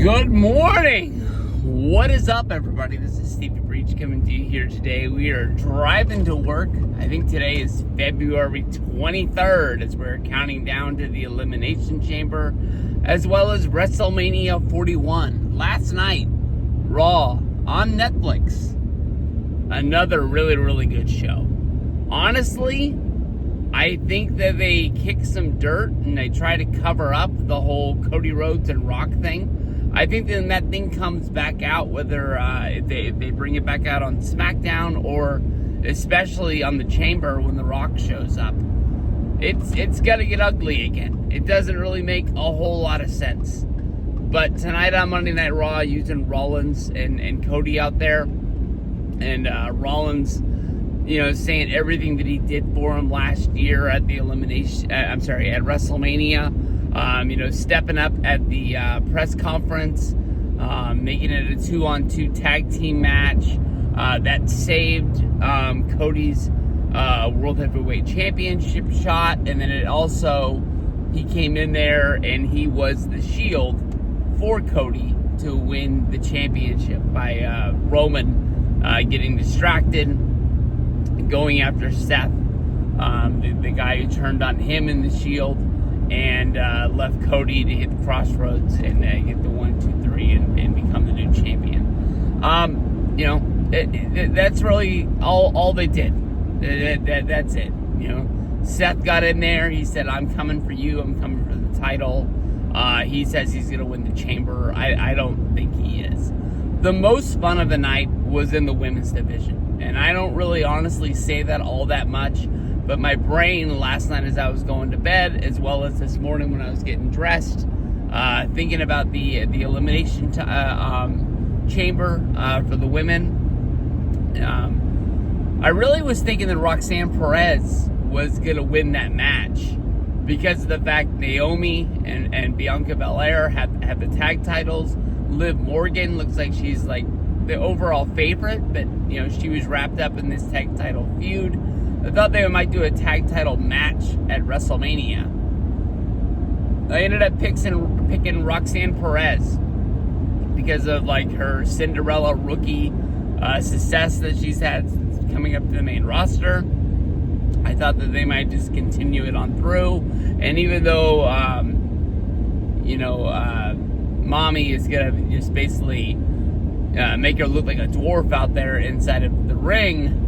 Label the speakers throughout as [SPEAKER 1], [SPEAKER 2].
[SPEAKER 1] Good morning. What is up, everybody? This is Stevie Breach coming to you here today. We are driving to work. I think today is February 23rd as we're counting down to the Elimination Chamber as well as WrestleMania 41. Last night, Raw on Netflix. Another really good show. Honestly, I think that they kick some dirt and they try to cover up the whole Cody Rhodes and Rock thing. I think then that thing comes back out, whether if they bring it back out on SmackDown or especially on the Chamber when The Rock shows up. It's gonna get ugly again. It doesn't really make a whole lot of sense. But tonight on Monday Night Raw, using Rollins and Cody out there, and Rollins, saying everything that he did for him last year at the at WrestleMania. Stepping up at the press conference, making it a 2-on-2 tag team match that saved Cody's World Heavyweight Championship shot, and then he came in there and he was the shield for Cody to win the championship by Roman getting distracted, going after Seth, the guy who turned on him in the Shield, and left Cody to hit the crossroads and get the 1, 2, 3 and become the new champion. That's really all they did. That's it. Seth got in there. He said, "I'm coming for you. I'm coming for the title." He says he's going to win the Chamber. I don't think he is. The most fun of the night was in the women's division. And I don't really honestly say that all that much. But my brain last night as I was going to bed, as well as this morning when I was getting dressed, thinking about the Elimination Chamber for the women, I really was thinking that Roxanne Perez was going to win that match because of the fact Naomi and Bianca Belair have the tag titles. Liv Morgan looks like she's like the overall favorite, but she was wrapped up in this tag title feud. I thought they might do a tag title match at WrestleMania. I ended up picking Roxanne Perez because of her Cinderella rookie success that she's had coming up to the main roster. I thought that they might just continue it on through, and even though Mommy is gonna just basically make her look like a dwarf out there inside of the ring,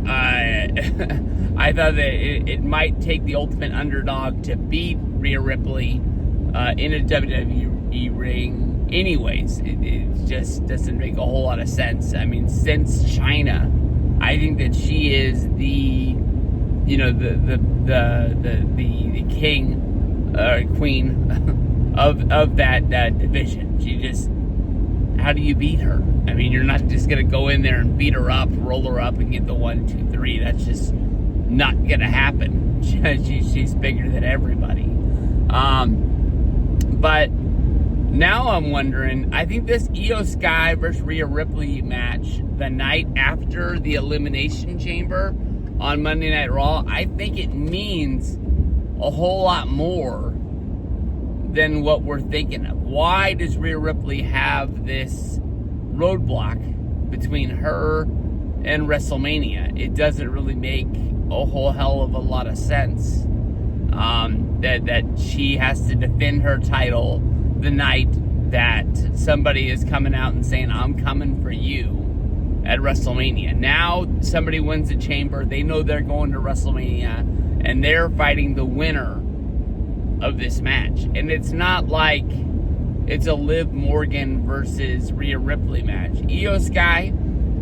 [SPEAKER 1] I thought that it might take the ultimate underdog to beat Rhea Ripley in a WWE ring. Anyways, it just doesn't make a whole lot of sense. I mean, since China, I think that she is the king queen of that division. She just, how do you beat her? I mean, you're not just going to go in there and beat her up, roll her up, and get the 1, 2, 3. That's just not going to happen. She's bigger than everybody. But now I'm wondering, I think this Io Sky versus Rhea Ripley match, the night after the Elimination Chamber on Monday Night Raw, I think it means a whole lot more than what we're thinking of. Why does Rhea Ripley have this roadblock between her and WrestleMania? It doesn't really make a whole hell of a lot of sense that she has to defend her title the night that somebody is coming out and saying, "I'm coming for you" at WrestleMania. Now somebody wins the Chamber, they know they're going to WrestleMania, and they're fighting the winner of this match. And it's not like it's a Liv Morgan versus Rhea Ripley match. Io Sky,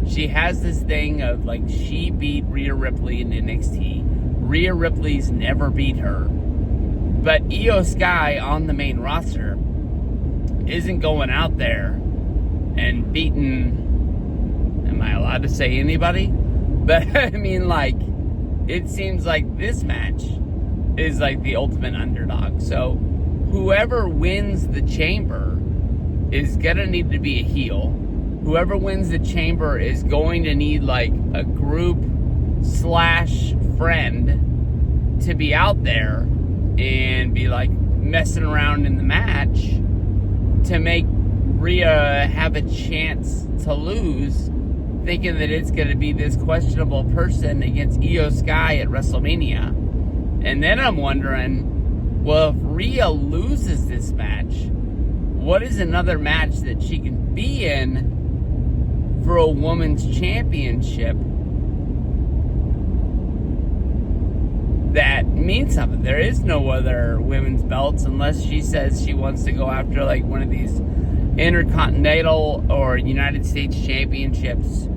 [SPEAKER 1] she has this thing of she beat Rhea Ripley in NXT. Rhea Ripley's never beat her. But Io Sky on the main roster isn't going out there and beating, am I allowed to say anybody? But I mean, it seems like this match is the ultimate underdog. So whoever wins the Chamber is gonna need to be a heel. Whoever wins the Chamber is going to need a group / friend to be out there and be messing around in the match to make Rhea have a chance to lose, thinking that it's going to be this questionable person against Io Sky at WrestleMania. And then I'm wondering, well, if Rhea loses this match, what is another match that she can be in for a women's championship that means something? There is no other women's belts unless she says she wants to go after like one of these Intercontinental or United States Championships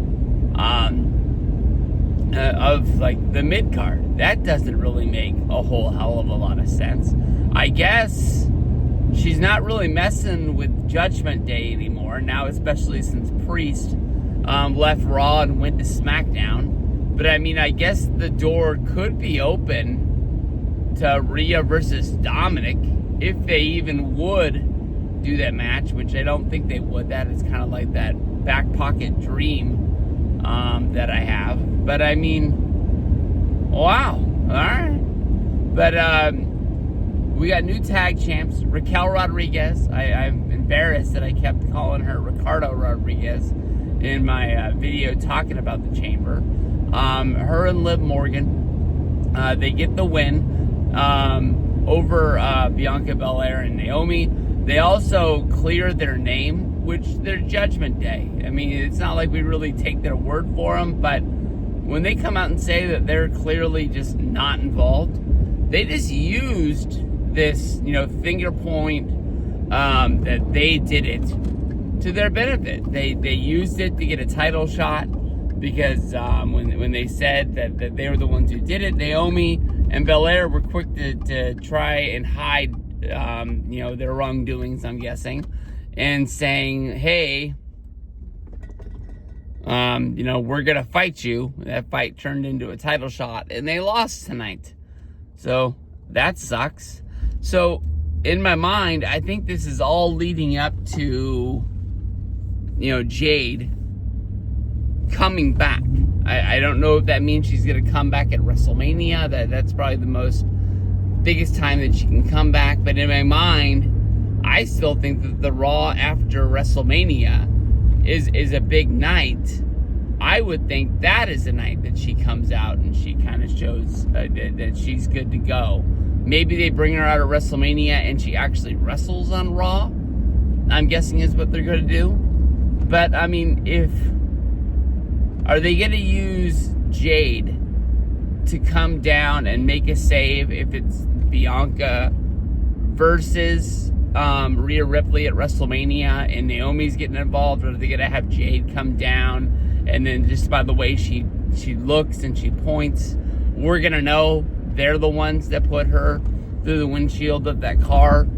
[SPEAKER 1] of like the mid card. That doesn't really make a whole hell of a lot of sense. I guess she's not really messing with Judgment Day anymore now, especially since Priest left Raw and went to SmackDown. But I mean, I guess the door could be open to Rhea versus Dominic if they even would do that match, which I don't think they would. That is kind of like that back pocket dream that I have. But I mean, wow. All right. But we got new tag champs, Raquel Rodriguez. I'm embarrassed that I kept calling her Ricardo Rodriguez in my video talking about the chamber. Her and Liv Morgan, they get the win over Bianca Belair and Naomi. They also clear their name, which they're Judgment Day. I mean, it's not like we really take their word for them, but when they come out and say that they're clearly just not involved, they just used this, finger point that they did it to their benefit. They used it to get a title shot because when they said that they were the ones who did it, Naomi and Belair were quick to try and hide their wrongdoings, I'm guessing, and saying, hey, we're going to fight you. That fight turned into a title shot, and they lost tonight. So that sucks. So in my mind, I think this is all leading up to, Jade coming back. I don't know if that means she's going to come back at WrestleMania. That's probably the biggest time that she can come back. But in my mind, I still think that the Raw after WrestleMania is a big night. I would think that is the night that she comes out and she kind of shows that she's good to go. Maybe they bring her out at WrestleMania and she actually wrestles on Raw. I'm guessing is what they're going to do. But, I mean, are they going to use Jade to come down and make a save if it's Bianca versus Rhea Ripley at WrestleMania and Naomi's getting involved? Or are they going to have Jade come down and then just by the way she looks and she points, we're going to know they're the ones that put her through the windshield of that car?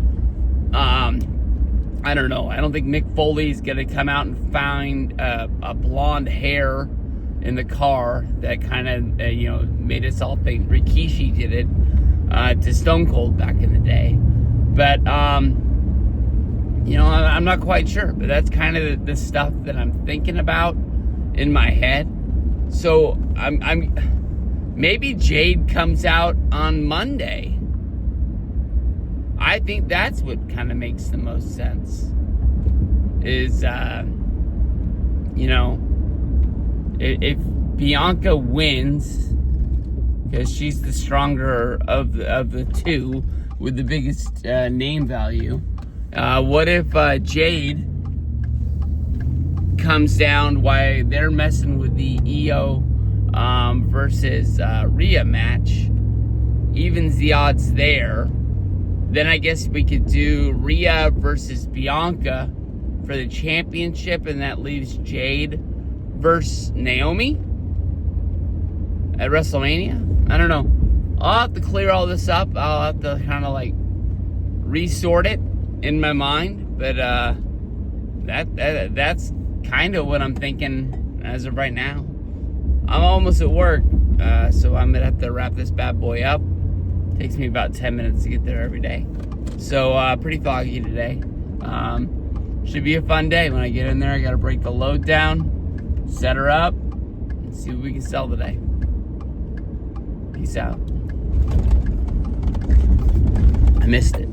[SPEAKER 1] I don't know. I don't think Mick Foley's going to come out and find a blonde hair in the car that kind of, made us all think Rikishi did it to Stone Cold back in the day. But, I'm not quite sure. But that's kind of the stuff that I'm thinking about in my head. So, maybe Jade comes out on Monday. I think that's what kind of makes the most sense. Is, if Bianca wins, because she's the stronger of the two with the biggest name value, what if Jade comes down while they're messing with the Io versus Rhea match, evens the odds there? Then I guess we could do Rhea versus Bianca for the championship, and that leaves Jade versus Naomi at WrestleMania. I don't know. I'll have to clear all this up. I'll have to kind of resort it in my mind. But that's kind of what I'm thinking as of right now. I'm almost at work, so I'm gonna have to wrap this bad boy up. Takes me about 10 minutes to get there every day. So, pretty foggy today. Should be a fun day. When I get in there, I got to break the load down, set her up, and see what we can sell today. Peace out. I missed it.